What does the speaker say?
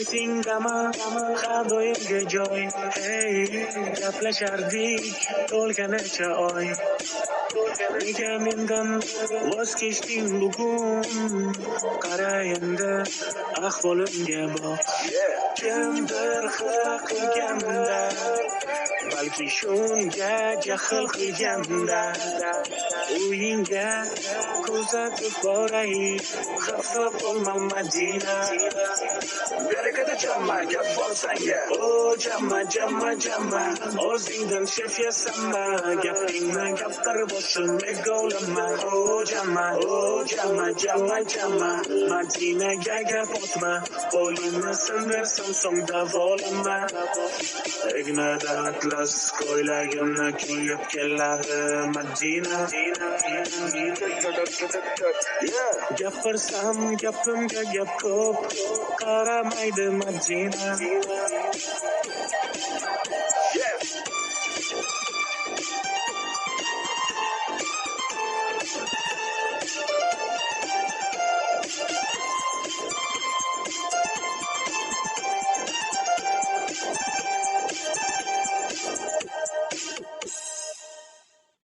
Esingdami har doimgi joy, hey, gaplashardik to'lganicha oy. Nega mendan voz kechding bugun? Qara endi ahvolimga boq. Kimdir xafa qilganda, balki shunga jahl qilganda, uyingga kuzatib boray, xafa bo'lma Madina. Berekada jamma gap bo'lsanga, o jamma jamma jamma, o'zingdan shef yasamma, gapingni gapirib boshimga go'lama. O jamma jamma jamma, Madinaga gap otma, qo'lingni sindirsam so'ng davolama. Egnada atlas ko'ylagimni kiyib keladi Madina. Gapirsam gapimga gap ko'p, qaramaydi Madina.